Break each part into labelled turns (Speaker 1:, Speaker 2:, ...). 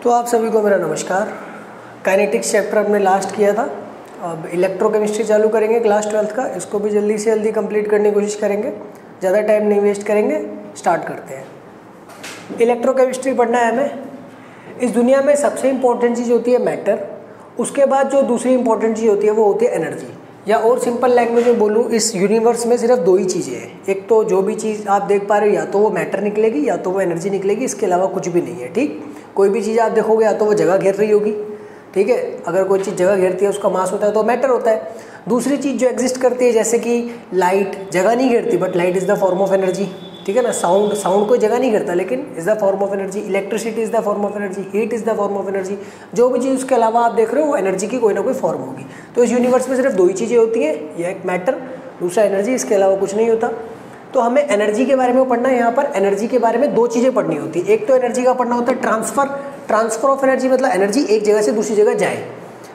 Speaker 1: तो आप सभी को मेरा नमस्कार। काइनेटिक्स चैप्टर हमने लास्ट किया था, अब इलेक्ट्रोकेमिस्ट्री चालू करेंगे क्लास 12th का। इसको भी जल्दी से जल्दी कंप्लीट करने की कोशिश करेंगे, ज़्यादा टाइम नहीं वेस्ट करेंगे, स्टार्ट करते हैं। इलेक्ट्रोकेमिस्ट्री पढ़ना है हमें। इस दुनिया में सबसे इम्पोर्टेंट चीज़ होती है मैटर, उसके बाद जो दूसरी इंपॉर्टेंट चीज़ होती है वो होती है एनर्जी। या और सिंपल लैंग्वेज में बोलूँ, इस यूनिवर्स में सिर्फ दो ही चीज़ें हैं। एक तो जो भी चीज़ आप देख पा रहे हो या तो वो मैटर निकलेगी या तो वो एनर्जी निकलेगी, इसके अलावा कुछ भी नहीं है। ठीक, कोई भी चीज़ आप देखोगे या तो वो जगह घेर रही होगी, ठीक है। अगर कोई चीज़ जगह घेरती है उसका मास होता है तो मैटर होता है। दूसरी चीज़ जो एग्जिस्ट करती है जैसे कि लाइट जगह नहीं घेरती but light is the form of energy, ठीक है ना। साउंड कोई जगह नहीं करता लेकिन is the form of energy. Electricity is the form of energy, heat is the form of energy. जो भी चीज़ उसके अलावा आप देख रहे हो वो एनर्जी की कोई ना कोई फॉर्म होगी। तो इस यूनिवर्स में सिर्फ दो ही चीज़ें होती हैं, यह एक मैटर, दूसरा एनर्जी, इसके अलावा कुछ नहीं होता। तो हमें एनर्जी के बारे में पढ़ना है। यहाँ पर एनर्जी के बारे में दो चीज़ें पढ़नी होती है। एक तो एनर्जी का पढ़ना होता है ट्रांसफर ऑफ एनर्जी, मतलब एनर्जी एक जगह से दूसरी जगह जाए,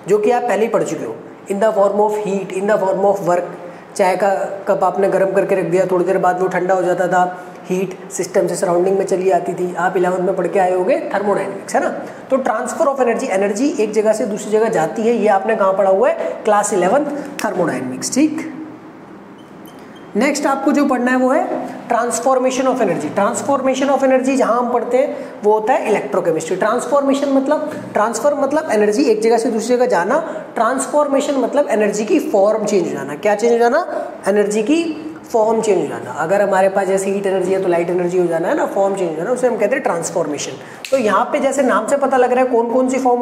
Speaker 1: जो कि आप पहले ही पढ़ चुके हो। In the form of heat, in the form of work. चाय का कप आपने गर्म करके रख दिया, थोड़ी देर बाद वो ठंडा हो जाता था, हीट सिस्टम से सराउंडिंग में चली आती थी। आप 11th में पढ़ के आए होगे थर्मोडाइनमिक्स, है ना। तो ट्रांसफर ऑफ एनर्जी, एनर्जी एक जगह से दूसरी जगह जाती है, ये आपने कहाँ पढ़ा हुआ है? Class 11th thermodynamics. ठीक, नेक्स्ट आपको जो पढ़ना है वो है transformation of energy. Transformation of energy जहाँ हम पढ़ते हैं वो होता है इलेक्ट्रोकेमिस्ट्री। ट्रांसफॉर्मेशन मतलब, ट्रांसफर मतलब एनर्जी एक जगह से दूसरी जगह जाना, ट्रांसफॉर्मेशन मतलब एनर्जी की फॉर्म चेंज हो जाना। क्या चेंज हो जाना? एनर्जी की फॉर्म चेंज हो जाना। अगर हमारे पास जैसे हीट एनर्जी है तो लाइट एनर्जी हो जाना है ना, फॉर्म चेंज हो जाना, उसे हम कहते हैं ट्रांसफॉर्मेशन। तो यहाँ पे जैसे नाम से पता लग रहा है कौन कौन सी फॉर्म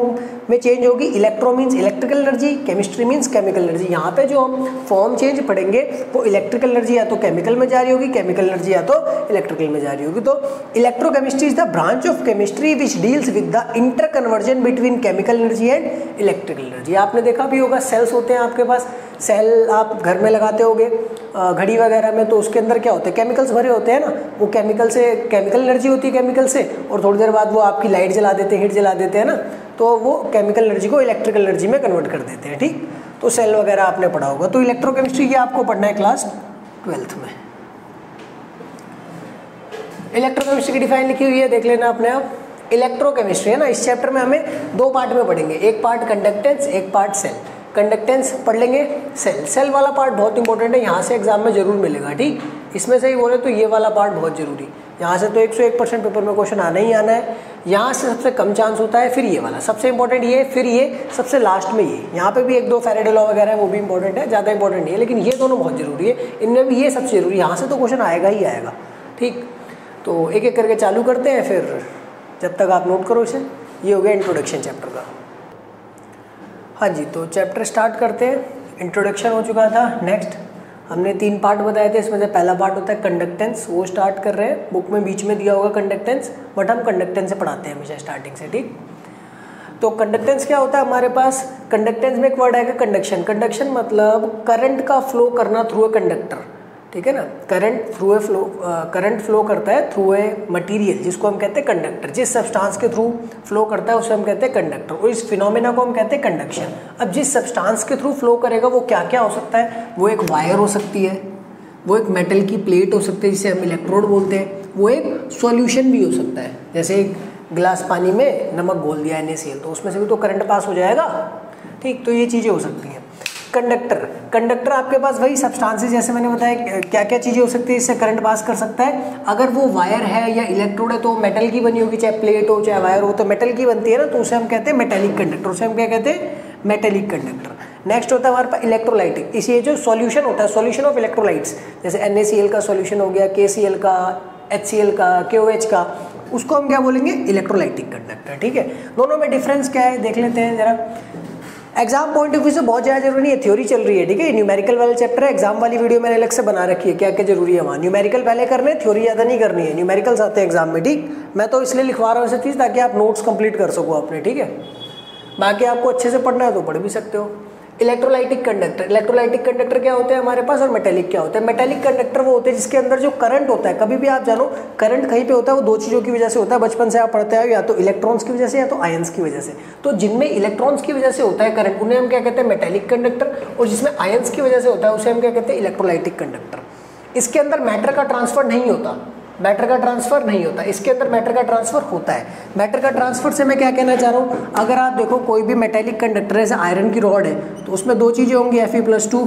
Speaker 1: में चेंज होगी। Electro means electrical energy, chemistry means chemical energy. यहाँ पे जो हम फॉर्म चेंज पढ़ेंगे वो इलेक्ट्रिकल एनर्जी या तो केमिकल में जा रही होगी, केमिकल एनर्जी या तो इलेक्ट्रिकल में जा रही होगी। तो electrochemistry is the branch of chemistry which deals with the inter conversion between chemical energy and electrical energy. आपने देखा भी होगा सेल्स होते हैं आपके पास, सेल आप घर में लगाते होगे घड़ी वगैरह में, तो उसके अंदर क्या होते हैं? केमिकल्स भरे होते हैं ना। वो केमिकल से केमिकल एनर्जी होती है केमिकल से, और थोड़ी देर बाद वो आपकी लाइट जला देते हैं, हीट जला देते हैं ना, तो वो केमिकल एनर्जी को इलेक्ट्रिकल एनर्जी में कन्वर्ट कर देते हैं। ठीक, तो सेल वगैरह आपने पढ़ा होगा। तो इलेक्ट्रोकेमिस्ट्री ये आपको पढ़ना है क्लास 12th में। इलेक्ट्रोकेमिस्ट्री की डिफाइन लिखी हुई है, देख लेना अपने आप। इलेक्ट्रोकेमिस्ट्री है ना, इस चैप्टर में हमें दो पार्ट में पढ़ेंगे, एक पार्ट कंडक्टेंस, एक पार्ट सेल। कंडक्टेंस पढ़ लेंगे, सेल वाला पार्ट बहुत इंपॉर्टेंट है, यहाँ से एग्जाम में जरूर मिलेगा। ठीक, इसमें से ही बोले तो ये वाला पार्ट बहुत जरूरी, यहाँ से तो 101% पेपर में क्वेश्चन आना ही आना है। यहाँ से सबसे कम चांस होता है, फिर ये वाला सबसे इंपॉर्टेंट ये, फिर ये सबसे लास्ट में ये। यहाँ पे भी एक दो फैराडे लॉ वगैरह है, वो भी इंपॉर्टेंट है, ज़्यादा इंपॉर्टेंट नहीं है, लेकिन ये दोनों बहुत जरूरी है। इनमें भी ये सबसे जरूरी, यहाँ से तो क्वेश्चन आएगा ही आएगा। ठीक, तो एक एक करके चालू करते हैं, फिर जब तक आप नोट करो इसे। ये हो गया इंट्रोडक्शन चैप्टर का। हाँ जी, तो चैप्टर स्टार्ट करते हैं। इंट्रोडक्शन हो चुका था। नेक्स्ट हमने 3 पार्ट बताए थे, इसमें से पहला पार्ट होता है कंडक्टेंस, वो स्टार्ट कर रहे हैं। बुक में बीच में दिया होगा कंडक्टेंस, बट हम कंडक्टेंस से पढ़ाते हैं हमेशा स्टार्टिंग से। ठीक, तो कंडक्टेंस क्या होता है हमारे पास? कंडक्टेंस में एक वर्ड आएगा कंडक्शन। कंडक्शन मतलब करंट का फ्लो करना थ्रू ए कंडक्टर, ठीक है ना। करंट फ्लो करता है थ्रू ए मटेरियल, जिसको हम कहते हैं कंडक्टर। जिस सब्सटेंस के थ्रू फ्लो करता है उसे हम कहते हैं कंडक्टर, और इस फिनोमेना को हम कहते हैं कंडक्शन। अब जिस सब्सटेंस के थ्रू फ्लो करेगा वो क्या क्या हो सकता है? वो एक वायर हो सकती है, वो एक मेटल की प्लेट हो सकती है जिसे हम इलेक्ट्रोड बोलते हैं, वो एक सॉल्यूशन भी हो सकता है। जैसे एक गिलास पानी में नमक घोल दिया NaCl, तो उसमें से भी तो करंट पास हो जाएगा। ठीक, तो ये चीज़ें हो सकती हैं। कंडक्टर आपके पास वही सब्सटेंसेस, जैसे मैंने बताया क्या क्या चीज़ें हो सकती है इससे करंट पास कर सकता है। अगर वो वायर है या इलेक्ट्रोड है तो मेटल की बनी होगी, चाहे प्लेट हो चाहे वायर हो, तो मेटल की बनती है ना, तो उसे हम कहते हैं मेटेलिक कंडक्टर। उसे हम क्या कहते हैं? Metallic conductor. नेक्स्ट होता है हमारे पास इलेक्ट्रोलाइटिक। इसी जो सॉल्यूशन होता है, सॉल्यूशन ऑफ इलेक्ट्रोलाइट्स, जैसे NaCl का सॉल्यूशन हो गया, KCl का, HCl का, KOH का, उसको हम क्या बोलेंगे? Electrolytic conductor. ठीक है, दोनों में डिफरेंस क्या है देख लेते हैं जरा। एग्जाम पॉइंट ऑफ व्यू से बहुत ज़्यादा जरूरी नहीं है, थ्योरी चल रही है। ठीक है, न्यूमेरिकल वाला चैप्टर है, एग्जाम वाली वीडियो मैंने अलग से बना रखी है, क्या क्या जरूरी है वहाँ। न्यूमेरिकल पहले करने, थ्योरी ज़्यादा नहीं करनी है। न्यूमेरिकल्स आते हैं एग्जाम में। ठीक, मैं तो इसलिए लिखवा रहा हूँ ऐसी चीज़ ताकि आप नोट्स कंप्लीट कर सको अपने। ठीक है, बाकी आपको अच्छे से पढ़ना है तो पढ़ भी सकते हो। इलेक्ट्रोलाइटिक कंडक्टर क्या होते हैं हमारे पास, और मेटेलिक क्या होता है? मेटेलिक कंडक्टर वो होते हैं जिसके अंदर जो करंट होता है, कभी भी आप जानो करंट कहीं पे होता है वो दो चीज़ों की वजह से होता है, बचपन से आप पढ़ते आए, या तो इलेक्ट्रॉन्स की वजह से या तो आयंस की वजह से। तो जिनमें इलेक्ट्रॉन्स की वजह से होता है करंट, उन्हें हम क्या कहते हैं? Metallic conductor. और जिसमें आयंस की वजह से होता है उसे हम क्या कहते हैं? Electrolytic conductor. इसके अंदर मैटर का ट्रांसफर नहीं होता, मैटर का ट्रांसफर नहीं होता, इसके अंदर मैटर का ट्रांसफर होता है। मैटर का ट्रांसफर से मैं क्या कहना चाह रहा हूँ, अगर आप देखो कोई भी मेटेलिक कंडक्टर है, जैसे आयरन की रॉड है, तो उसमें दो चीज़ें होंगी, Fe+2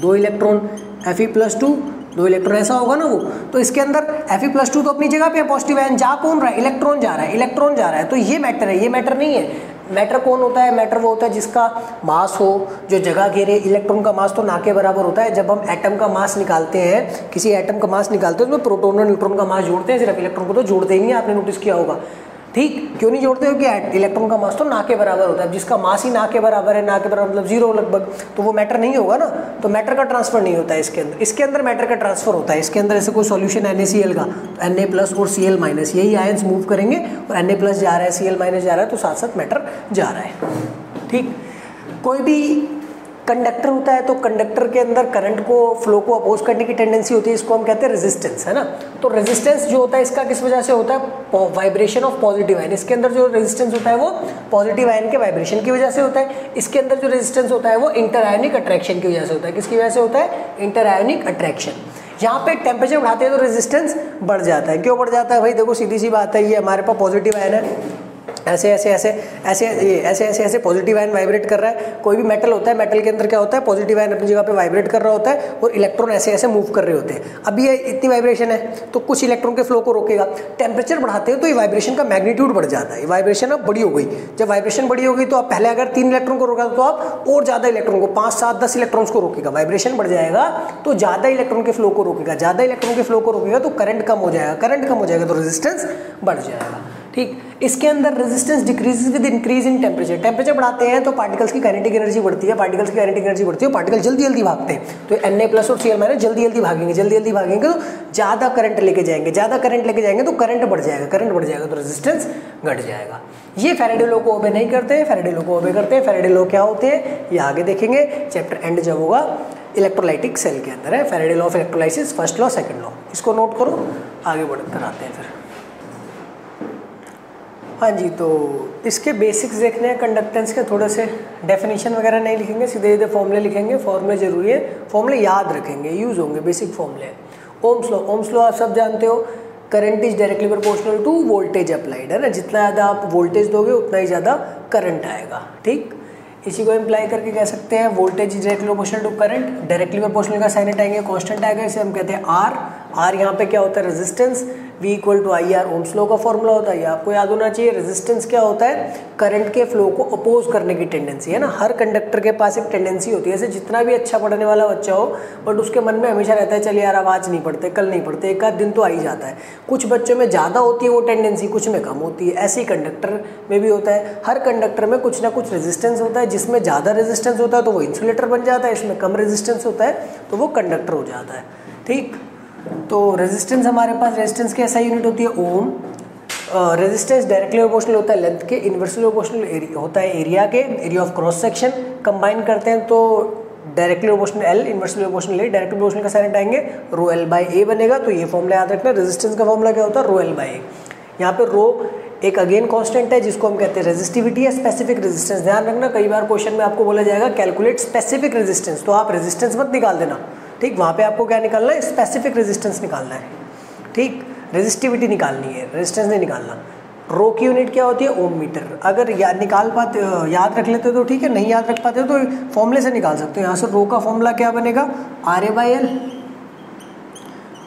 Speaker 1: 2 इलेक्ट्रॉन, Fe+2 2 इलेक्ट्रॉन, ऐसा होगा ना वो। तो इसके अंदर Fe+2 तो अपनी जगह पे है, पॉजिटिव आयन, जा कौन रहा है, इलेक्ट्रॉन जा रहा है, इलेक्ट्रॉन जा रहा है, तो ये मैटर है, ये मैटर नहीं है। मैटर कौन होता है, मैटर वो होता है जिसका मास हो, जो जगह घेरे। इलेक्ट्रॉन का मास तो ना के बराबर होता है। जब हम एटम का मास निकालते हैं, किसी एटम का मास निकालते हैं, तो उसमें प्रोटॉन और न्यूट्रॉन का मास जोड़ते हैं, सिर्फ इलेक्ट्रॉन को तो जोड़ते ही नहीं, आपने नोटिस किया होगा। ठीक, क्यों नहीं जोड़ते हो कि इलेक्ट्रॉन का मास तो ना के बराबर होता है। जिसका मास ही ना के बराबर है, ना के बराबर मतलब 0 लगभग, तो वो मैटर नहीं होगा ना, तो मैटर का ट्रांसफर नहीं होता है इसके अंदर। इसके अंदर मैटर का ट्रांसफर होता है। इसके अंदर ऐसे कोई सॉल्यूशन NaCl का, तो Na+ और Cl- यही आयंस मूव करेंगे, और Na+ जा रहा है, Cl- जा रहा है, तो साथ साथ मैटर जा रहा है। ठीक, कोई भी कंडक्टर होता है तो कंडक्टर के अंदर करंट को, फ्लो को अपोज करने की टेंडेंसी होती है, इसको हम कहते हैं रेजिस्टेंस, है ना। तो रेजिस्टेंस जो होता है इसका किस वजह से होता है, वाइब्रेशन ऑफ पॉजिटिव आयन। इसके अंदर जो रेजिस्टेंस होता है वो पॉजिटिव आयन के वाइब्रेशन की वजह से होता है। इसके अंदर जो रेजिस्टेंस होता है वो इंटर आयोनिक अट्रैक्शन की वजह से होता है। किसकी वजह से होता है, इंटर आयोनिक अट्रैक्शन। यहाँ पे टेम्परेचर बढ़ाते हैं तो रेजिस्टेंस बढ़ जाता है। क्यों बढ़ जाता है भाई, देखो सीधी सी बात है, ये हमारे पास पॉजिटिव आयन है, ऐसे ऐसे ऐसे ऐसे ऐसे ऐसे ऐसे पॉजिटिव आयन वाइब्रेट कर रहा है। कोई भी मेटल होता है, मेटल के अंदर क्या होता है, पॉजिटिव आयन अपनी जगह पे वाइब्रेट कर रहा होता है, और इलेक्ट्रॉन ऐसे ऐसे मूव कर रहे होते हैं। अब ये इतनी वाइब्रेशन है तो कुछ इलेक्ट्रॉन के फ्लो को रोकेगा। टेम्परेचर बढ़ाते हैं तो ये वाइब्रेशन का मैग्नीट्यूड बढ़ जाता है। वाइब्रेशन अब बड़ी हो गई। जब वाइब्रेशन बड़ी हो गई तो आप पहले अगर 3 इलेक्ट्रॉन को रोका तो आप और ज़्यादा इलेक्ट्रॉन को 5, 7, 10 इलेक्ट्रॉन्स को रोकेगा। वाइब्रेशन बढ़ जाएगा तो ज़्यादा इलेक्ट्रॉन के फ्लो को रोकेगा। ज़्यादा इलेक्ट्रॉन के फ्लो को रोकेगा तो करंट कम हो जाएगा। करंट कम हो जाएगा तो रेजिस्टेंस बढ़ जाएगा। ठीक, इसके अंदर resistance decreases with increase in temperature. Temperature बढ़ाते हैं तो पार्टिकल्स की काइनेटिक एनर्जी बढ़ती है। पार्टिकल्स की काइनेटिक एनर्जी बढ़ती है, पार्टिकल जल्दी जल्दी भागते हैं। तो Na+ और Cl- जल्दी जल्दी भागेंगे, जल्दी जल्दी भागेंगे तो ज़्यादा करंट लेके जाएंगे। ज़्यादा करंट लेके जाएंगे तो करंट बढ़ जाएगा। करंट बढ़ जाएगा तो रेजिस्टेंस घट जाएगा। ये फैराडे लॉ को ओबे नहीं करते हैं, फैराडे लॉ को ओबे करते हैं। फैराडे लॉ क्या होते हैं ये आगे देखेंगे, चैप्टर एंड जब होगा। इलेक्ट्रोलाइटिक सेल के अंदर है Faraday law of electrolysis, first law, second law. इसको नोट करो, आगे बढ़कर आते हैं फिर। हाँ जी, तो इसके बेसिक्स देखने हैं कंडक्टेंस के। थोड़े से डेफिनेशन वगैरह नहीं लिखेंगे, सीधे सीधे फॉर्मूले लिखेंगे। फॉर्मूले जरूरी है, फॉर्मूले याद रखेंगे, यूज़ होंगे, बेसिक फॉर्मूले। ओम्स लॉ, ओम्स लॉ आप सब जानते हो, current is directly proportional to voltage applied, है ना। जितना ज़्यादा आप वोल्टेज दोगे उतना ही ज़्यादा करंट आएगा। ठीक, इसी को इम्प्लाई करके कह सकते हैं voltage is directly proportional to current. Directly proportional का साइन हटाएंगे, कांस्टेंट आएगा, इसे हम कहते हैं आर। आर यहाँ पे क्या होता है, resistance. V = IR Ohm's law का फॉर्मूला होता है, ये आपको याद होना चाहिए। रेजिस्टेंस क्या होता है, करंट के फ्लो को अपोज करने की टेंडेंसी, है ना। हर कंडक्टर के पास एक टेंडेंसी होती है। ऐसे जितना भी अच्छा पढ़ने वाला बच्चा हो, बट उसके मन में हमेशा रहता है चल यार अब आज नहीं पढ़ते, कल नहीं पढ़ते, एक आध दिन तो आ ही जाता है। कुछ बच्चों में ज़्यादा होती है वो टेंडेंसी, कुछ में कम होती है। ऐसे ही कंडक्टर में भी होता है। हर कंडक्टर में कुछ ना कुछ रेजिस्टेंस होता है। जिसमें ज़्यादा रेजिस्टेंस होता है तो वो इंसुलेटर बन जाता है, इसमें कम रेजिस्टेंस होता है तो वो कंडक्टर हो जाता है। ठीक, तो रेजिस्टेंस हमारे पास, रेजिस्टेंस की ऐसा यूनिट होती है ओम। रेजिस्टेंस डायरेक्टली प्रोपोर्शनल होता है लेंथ के, इनवर्सली प्रोपोर्शनल होता है एरिया के, area of cross section. Combine करते हैं तो directly proportional L, inversely proportional A। Directly proportional का साइन हटाएंगे, ρL/A बनेगा। तो ये फॉर्मूला याद रखना। रेजिस्टेंस का फॉर्मूला क्या होता है, ρL/A। यहाँ पे रो एक अगेन कांस्टेंट है जिसको हम कहते हैं रेजिस्टिविटी या स्पेसिफिक रेजिस्टेंस। ध्यान रखना, कई बार क्वेश्चन में आपको बोला जाएगा कैलकुलेट स्पेसिफिक रेजिस्टेंस, तो आप रेजिस्टेंस मत निकाल देना। ठीक, वहाँ पे आपको क्या निकालना है, स्पेसिफिक रेजिस्टेंस निकालना है। ठीक, रेजिस्टिविटी निकालनी है, रेजिस्टेंस नहीं निकालना। रो की यूनिट क्या होती है, ओम मीटर। अगर निकाल पाते, याद रख लेते तो ठीक है, नहीं याद रख पाते तो फॉर्मूले से निकाल सकते हो। यहाँ से रो का फॉर्मूला क्या बनेगा, RA/L।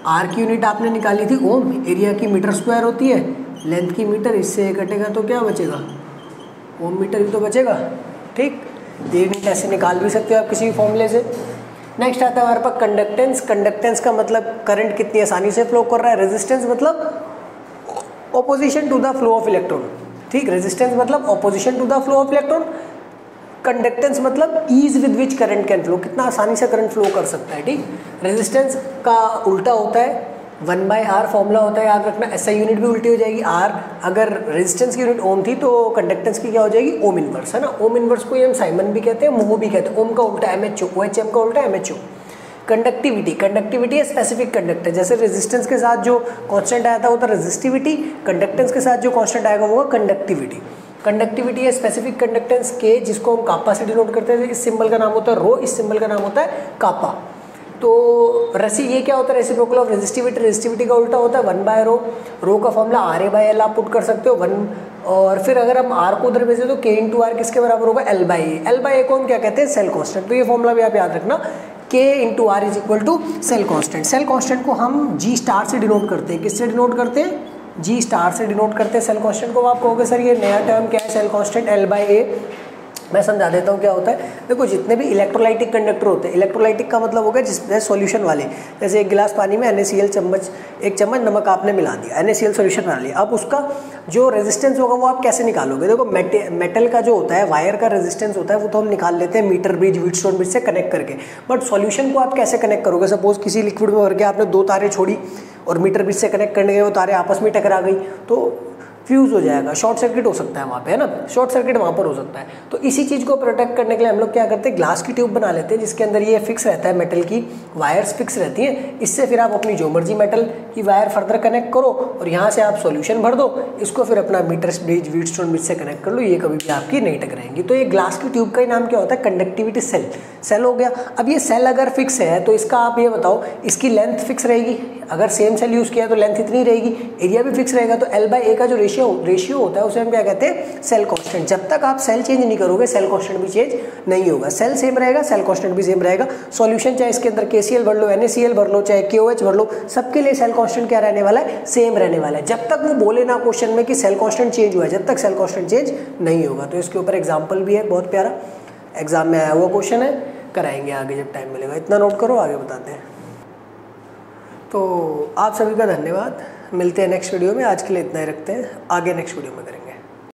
Speaker 1: आर की यूनिट आपने निकाली थी ओम, एरिया की मीटर स्क्वायर होती है, लेंथ की मीटर, इससे कटेगा तो क्या बचेगा, ओम मीटर ही तो बचेगा। ठीक, ये यूनिट ऐसे निकाल भी सकते हो आप किसी भी फॉर्मूले से। नेक्स्ट आता है हमारे पास कंडक्टेंस। कंडक्टेंस का मतलब करंट कितनी आसानी से फ्लो कर रहा है। रेजिस्टेंस मतलब opposition to the flow of electron. ठीक, रेजिस्टेंस मतलब opposition to the flow of electron. Conductance मतलब ease with which current can flow, कितना आसानी से करंट फ्लो कर सकता है। ठीक, रेजिस्टेंस का उल्टा होता है 1/R फॉर्मूला होता है, याद रखना। SI यूनिट भी उल्टी हो जाएगी। R अगर रेजिस्टेंस की यूनिट ओम थी तो कंडक्टेंस की क्या हो जाएगी, ओम इनवर्स, है ना। ओम इनवर्स को हम साइमन भी कहते हैं, मोह भी कहते हैं। ओम का उल्टा MHO, OHM का उल्टा MHO। कंडक्टिविटी, कंडक्टिविटी है स्पेसिफिक कंडक्टर। जैसे रेजिस्टेंस के साथ जो कांस्टेंट आया था वो था रेजिस्टिविटी, कंडक्टेंस के साथ जो कांस्टेंट आएगा वो कंडक्टिविटी। कंडक्टिविटी है स्पेसिफिक कंडक्टेंस के, जिसको हम कापा से डिनोट करते हैं। इस सिंबल का नाम होता है रो, इस सिंबल का नाम होता है कापा। तो रसी ये क्या होता है, रेसिप्रोकल ऑफ रेजिस्टिविटी, रेजिस्टिविटी का उल्टा होता है 1/ρ, रो का फॉर्मूला RA/L आप पुट कर सकते हो 1, और फिर अगर हम R को उधर भेजें तो K/R किसके बराबर होगा, L/A। L/A को हम क्या कहते हैं, सेल कांस्टेंट। तो ये फॉर्मूला भी आप याद रखना, K/R is equal to cell constant. Cell constant को हम G स्टार से डिनोट करते हैं, किससे डिनोट करते हैं, G स्टार से डिनोट करते हैं सेल कांस्टेंट को। आप कहोगे सर ये नया टर्म क्या है सेल कांस्टेंट, L/A। मैं समझा देता हूँ क्या होता है। देखो जितने भी इलेक्ट्रोलाइटिक कंडक्टर होते हैं, इलेक्ट्रोलाइटिक का मतलब हो गया जिसमें सॉल्यूशन वाले, जैसे एक गिलास पानी में NaCl चम्मच, एक चम्मच नमक आपने मिला दिया, NaCl सॉल्यूशन बना लिया। अब उसका जो रेजिस्टेंस होगा वो आप कैसे निकालोगे, देखो मेटल का जो होता है, वायर का रेजिस्टेंस होता है वो तो हम निकाल लेते हैं मीटर ब्रिज, व्हीटस्टोन ब्रिज से कनेक्ट करके, बट सॉल्यूशन को आप कैसे कनेक्ट करोगे। सपोज किसी लिक्विड में भर के आपने 2 तारें छोड़ी और मीटर ब्रिज से कनेक्ट करने गए, वो तारें आपस में टकरा गई तो फ्यूज़ हो जाएगा, शॉर्ट सर्किट हो सकता है वहाँ पे, है ना, शॉर्ट सर्किट वहाँ पर हो सकता है। तो इसी चीज़ को प्रोटेक्ट करने के लिए हम लोग क्या करते हैं, ग्लास की ट्यूब बना लेते हैं जिसके अंदर ये फिक्स रहता है, मेटल की वायर्स फिक्स रहती हैं। इससे फिर आप अपनी जो मर्जी मेटल की वायर फर्दर कनेक्ट करो और यहाँ से आप सॉल्यूशन भर दो, इसको फिर अपना मीटर ब्रिज, व्हीटस्टोन ब्रिज से कनेक्ट कर लो, ये कभी भी आपकी नहीं टकराएंगी। तो ये ग्लास की ट्यूब का ही नाम क्या होता है, कंडक्टिविटी सेल। सेल हो गया। अब ये सेल अगर फिक्स है तो इसका आप ये बताओ, इसकी लेंथ फिक्स रहेगी, अगर सेम सेल यूज़ किया तो लेंथ इतनी रहेगी, एरिया भी फिक्स रहेगा। तो L/A का जो रेशियो होता है उसे हम क्या कहते हैं, सेल कांस्टेंट। जब तक आप सेल चेंज नहीं करोगे सेल कांस्टेंट भी चेंज नहीं होगा, सेल सेम रहेगा, सेल कांस्टेंट भी सेम रहेगा। सॉल्यूशन चाहे इसके अंदर KCl भर लो, NaCl भर लो, चाहे KOH भर लो, सबके लिए सेल कांस्टेंट क्या रहने वाला है, सेम रहने वाला है। जब तक वो बोले ना क्वेश्चन में कि सेल कांस्टेंट चेंज हुआ है, जब तक सेल कांस्टेंट चेंज नहीं होगा। तो इसके ऊपर एग्जाम्पल भी है, बहुत प्यारा एग्जाम में आया हुआ क्वेश्चन है, कराएंगे आगे जब टाइम मिलेगा। इतना नोट करो, आगे बताते हैं। तो आप सभी का धन्यवाद, मिलते हैं नेक्स्ट वीडियो में। आज के लिए इतना ही रखते हैं, आगे नेक्स्ट वीडियो में करेंगे।